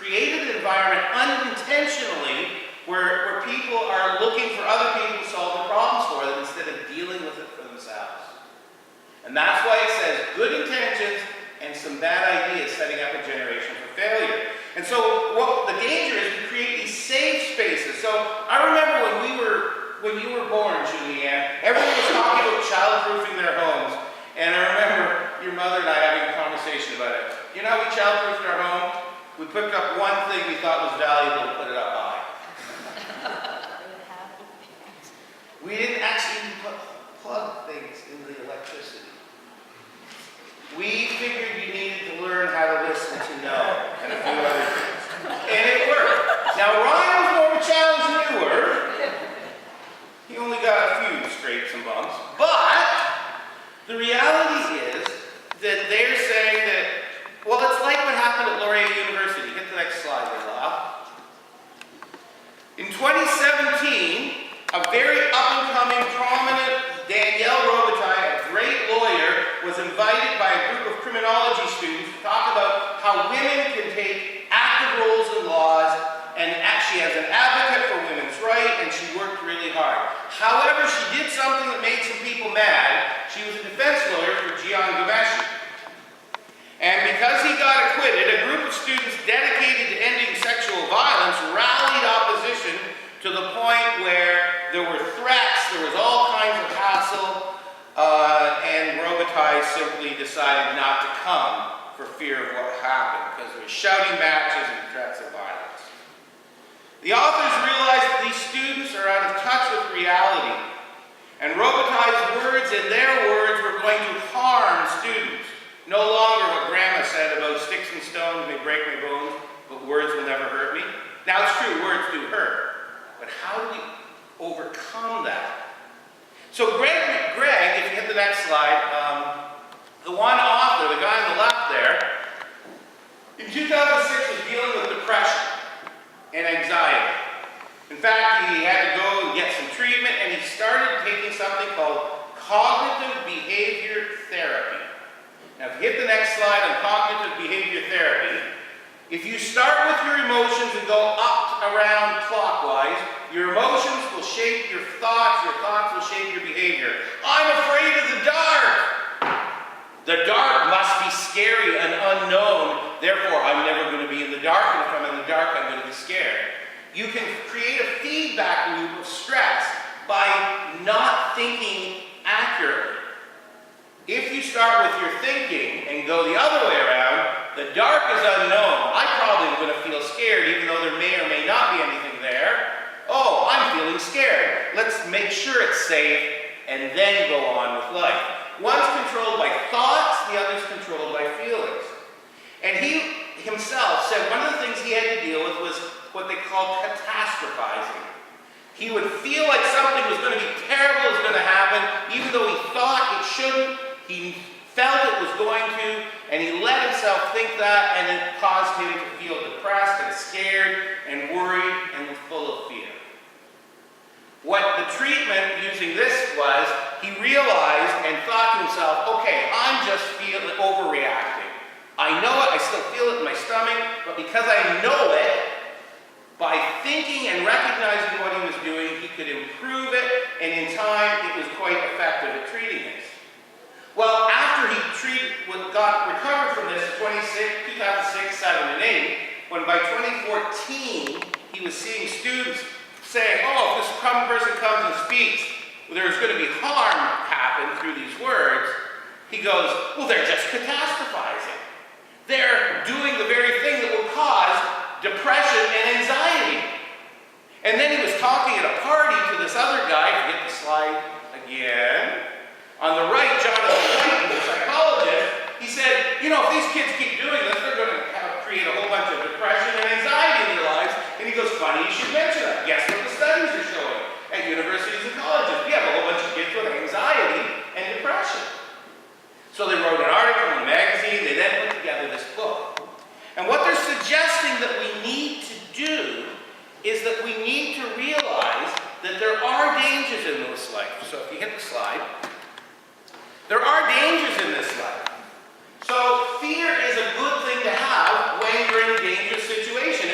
created an environment unintentionally where people are looking for other people to solve the problems for them instead of dealing with it for themselves. And that's why it says good intentions and some bad ideas setting up a generation for failure. And so what the danger is, we create these safe spaces. So I remember when you were born, Julianne, everyone was talking about childproofing their homes. And I remember your mother and I having a conversation about it. You know how we childproofed our home? We picked up one thing we thought was valuable and put it up high. We didn't actually plug things in the electricity. We figured you needed to learn how to listen to no, and a few other things. And it worked. Now, Ryan was more of a challenge than you were. He only got a few scrapes and bumps. But the reality is that they're saying that, well, it's like what happened at Laurier University. Hit the next slide, Lila. In 2017, a very up-and-coming, prominent Danielle Robitaille, a great lawyer, was invited by a group of criminology students to talk about how women can take active roles in laws, and actually as an advocate for women's rights, and she worked really hard. However, she did something that made some people mad. She was a defense lawyer for Jian Ghomeshi. And because he got acquitted, a group of students dedicated to ending sexual violence rallied opposition to the point where there were threats, there was all kinds of hassle, and Robitaille simply decided not to come for fear of what happened, because there was shouting matches and threats of violence. The authors realized that these students are out of touch with reality, and Robitaille's words and their words were going to harm students. No longer what Grandma said about sticks and stones may break my bones, but words will never hurt me. Now it's true, words do hurt. But how do we overcome that? So Greg, if you hit the next slide, the one author, the guy on the left there, in 2006 was dealing with depression and anxiety. In fact, he had to go and get some treatment, and he started taking something called cognitive behavior therapy. Now, if you hit the next slide on cognitive behavior therapy, if you start with your emotions and go up around clockwise, your emotions will shape your thoughts will shape your behavior. I'm afraid of the dark. The dark must be scary and unknown, therefore I'm never going to be in the dark, and if I'm in the dark, I'm going to be scared. You can create a feedback loop of stress by not thinking accurately. If you start with your thinking and go the other way around, the dark is unknown. I probably am going to feel scared even though there may or may not be anything there. Oh, I'm feeling scared. Let's make sure it's safe and then go on with life. One's controlled by thoughts, the other's controlled by feelings. And he himself said one of the things he had to deal with was what they called catastrophizing. He would feel like something was going to be terrible, was going to happen, even though he thought it shouldn't. He felt it was going to, and he let himself think that, and it caused him to feel depressed and scared and worried and full of fear. What the treatment using this was, he realized and thought to himself, okay, I'm just overreacting. I know it, I still feel it in my stomach, but because I know it, by thinking and recognizing what he was doing, he could improve it, and in time, it was quite effective at treating this. Well, after he got recovered from this in 2006, 7, and 8, when by 2014, he was seeing students saying, oh, if this common person comes and speaks, there's going to be harm happen through these words, he goes, well, they're just catastrophizing. They're doing the very thing that will cause depression and anxiety. And then he was talking at a party to this other guy, forget the slide again. On the right, Jonathan White, the psychologist, he said, you know, if these kids keep doing this, they're going to create a whole bunch of depression and anxiety in their lives. And he goes, funny you should mention that. Guess what the studies are showing at universities and colleges? We have a whole bunch of kids with anxiety and depression. So they wrote an article in a magazine, they then put together this book. And what they're suggesting that we need to do is that we need to realize that there are dangers in this life. So if you hit the slide, there are dangers in this life. So fear is a good thing to have when you're in a dangerous situation.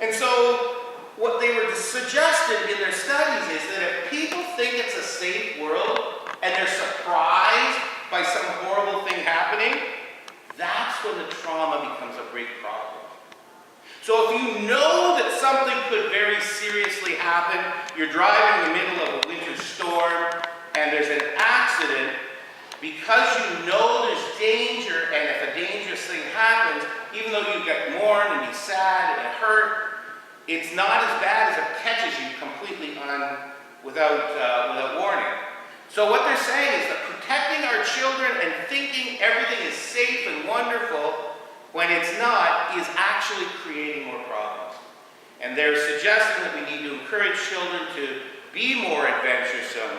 And so what they were suggested in their studies is that if people think it's a safe world and they're surprised by some horrible thing happening, that's when the trauma becomes a big problem. So if you know that something could very seriously happen, you're driving in the middle of a winter storm and there's an accident, because you know there's danger, and if a dangerous thing happens, even though you get mourn and be sad and hurt, it's not as bad as it catches you completely without warning. So what they're saying is that protecting our children and thinking everything is safe and wonderful when it's not is actually creating more problems. And they're suggesting that we need to encourage children to be more adventuresome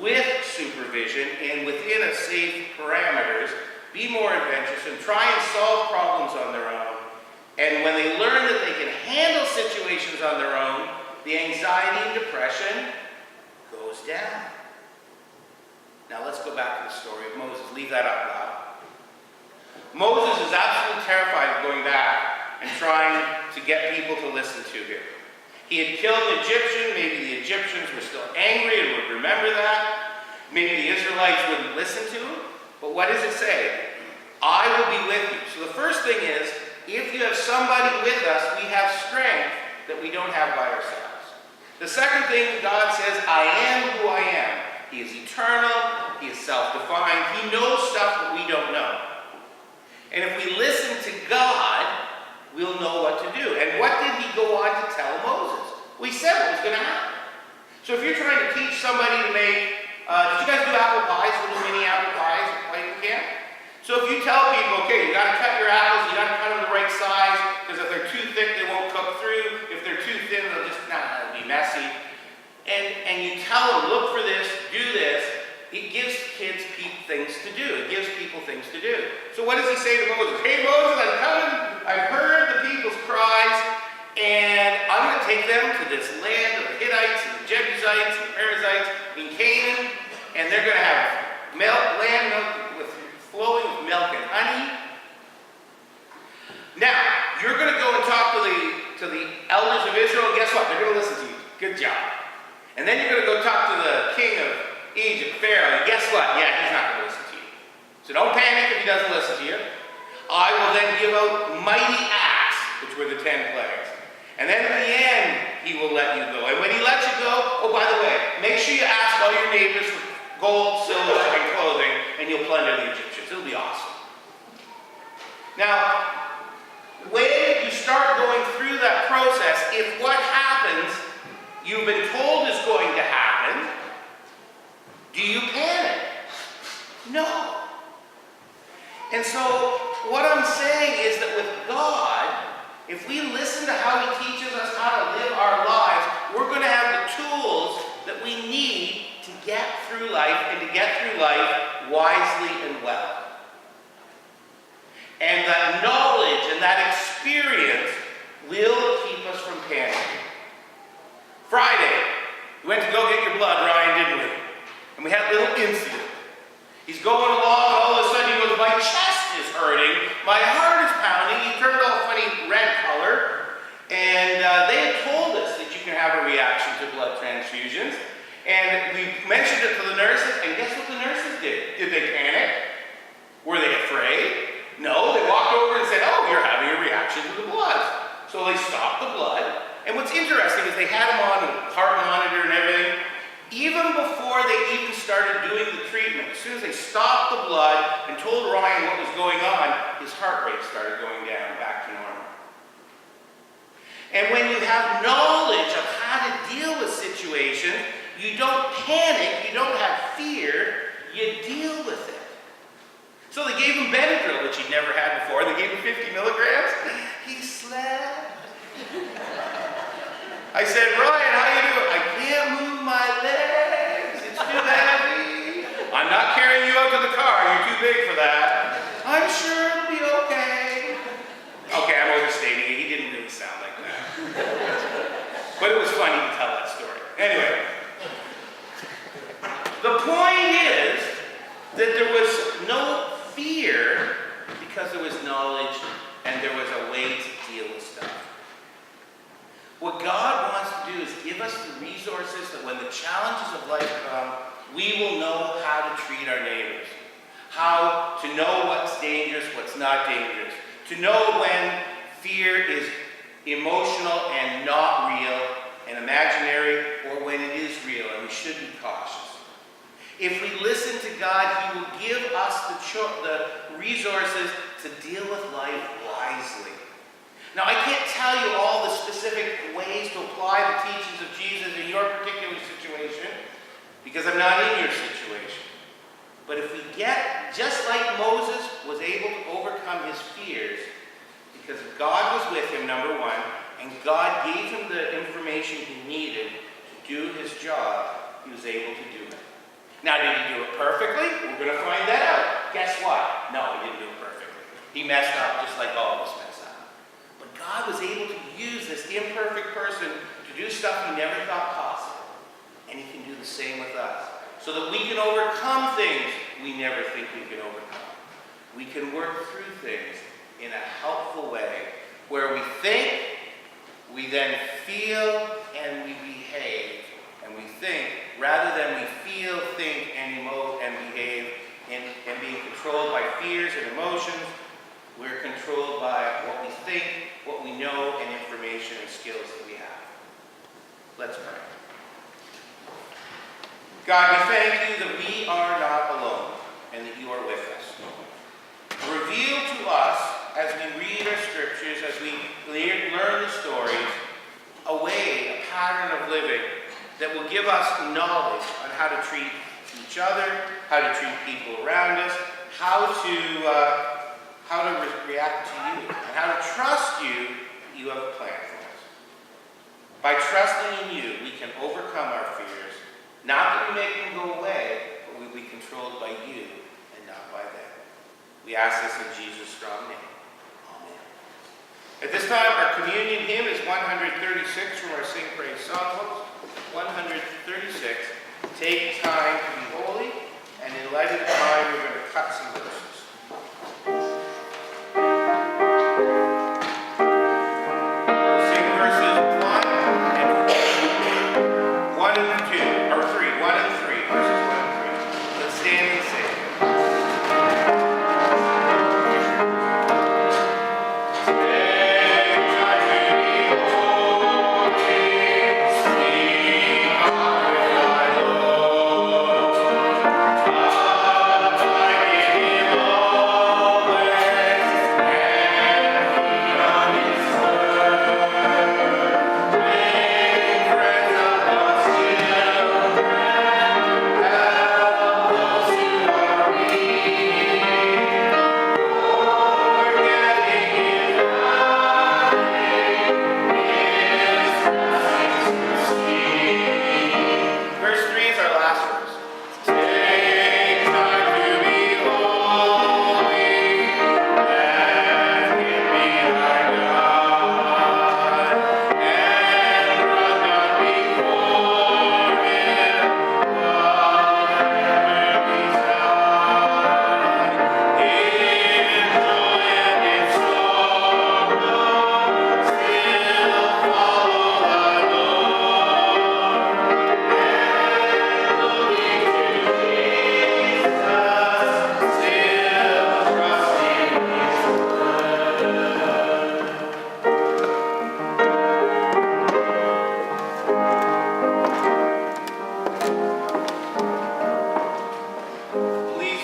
with supervision and within a safe parameters, be more adventuresome, try and solve problems on their own. And when they learn that they can handle situations on their own, the anxiety and depression goes down. Now let's go back to the story of Moses. Leave that up loud. Moses is absolutely terrified of going back and trying to get people to listen to him. He had killed an Egyptian. Maybe the Egyptians were still angry and would remember that. Maybe the Israelites wouldn't listen to him. But what does it say? I will be with you. So the first thing is, if you have somebody with us, we have strength that we don't have by ourselves. The second thing, God says, I am who I am. He is eternal. He is self-defined. He knows stuff that we don't know. And if we listen to God, we'll know what to do. And what did he go on to tell Moses? Well, he said what was going to happen. So if you're trying to teach somebody to make, did you guys do apple pies, little mini apple pies at Clayton Camp? So if you tell people, okay, you got to cut your apples, you got to cut them the right size, because if they're too thick, they won't cook through. If they're too thin, they'll just, it'll be messy. And you tell them, look for this, do this. It gives kids things to do. It gives people things to do. So what does he say to Moses? Hey Moses, I'm coming. I've heard the people's cries, and I'm going to take them to this land of the Hittites and the Jebusites and the Perizzites in Canaan, and they're going to have land flowing with milk and honey. Now, you're going to go and talk to the elders of Israel, and guess what? They're going to listen to you. Good job. And then you're going to go talk to the king of Egypt, Pharaoh, and guess what? Yeah, he's not going to listen to you. So don't panic if he doesn't listen to you. I will then give out mighty acts, which were the 10 plagues. And then at the end, he will let you go. And when he lets you go, oh, by the way, make sure you ask all your neighbors for gold, silver, and clothing, and you'll plunder the Egyptians. It'll be awesome. Now, when you start going through that process, if what happens you've been told is going to happen, do you panic? No. And so what I'm saying is that with God, if we listen to how he teaches us how to live our lives, we're going to have the tools that we need to get through life and to get through life wisely and well. And that knowledge and that experience will keep us from panicking. Friday, we went to go get your blood, Ryan, didn't we? And we had a little incident. He's going along, and all of a sudden he goes, my chest is hurting, my heart is pounding. He turned all funny red color. And they had told us that you can have a reaction to blood transfusions. And we mentioned it to the nurses, and guess what the nurses did? Did they panic? Were they afraid? No, they walked over and said, oh, you're having a reaction to the blood. So they stopped the blood. And what's interesting is they had him on a heart monitor and everything. Even before they even started doing the treatment, as soon as they stopped the blood and told Ryan what was going on, his heart rate started going down back to normal. And when you have knowledge of how to deal with situations, you don't panic, you don't have fear, you deal with it. So they gave him Benadryl, which he'd never had before. They gave him 50 milligrams. He slept. I said, Ryan, how you doing? I can't move my legs. It's too heavy. I'm not carrying you out to the car. You're too big for that. I'm sure it'll be okay. Okay, I'm overstating it. He didn't really sound like that. But it was funny to tell that story. Anyway, the point is that there was no fear because there was knowledge and there was a way to deal with stuff. What God wants to do is give us the resources that when the challenges of life come, we will know how to treat our neighbors. How to know what's dangerous, what's not dangerous. To know when fear is emotional and not real and imaginary, or when it is real and we should be cautious. If we listen to God, He will give us the resources to deal with life wisely. Now, I can't tell you all the specific ways to apply the teachings of Jesus in your particular situation, because I'm not in your situation. But if we get, just like Moses was able to overcome his fears, because God was with him, number one, and God gave him the information he needed to do his job, he was able to do it. Now, did he do it perfectly? We're going to find that out. Guess what? No, he didn't do it perfectly. He messed up just like all of us mess up. But God was able to use this imperfect person to do stuff he never thought possible. And he can do the same with us. So that we can overcome things we never think we can overcome. We can work through things in a helpful way where we think, we then feel, and we behave. And we think, rather than we feel, think, and emote, and behave, and being controlled by fears and emotions, we're controlled by what we think, what we know, and information and skills that we have. Let's pray. God, we thank you that we are not alone, and that you are with us. Reveal to us, as we read our scriptures, as we learn the stories, a way, a pattern of living that will give us knowledge on how to treat each other, how to treat people around us, how to react to you, and how to trust you. You have a plan for us. By trusting in you, we can overcome our fears. Not that we make them go away, but we'll be controlled by you and not by them. We ask this in Jesus' strong name. Amen. At this time, our communion hymn is 136 from our Sing Praise Songbooks. 136. Take time to be holy, and in light of the time, we're going to cut some verses.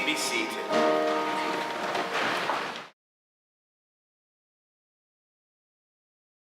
Be seated.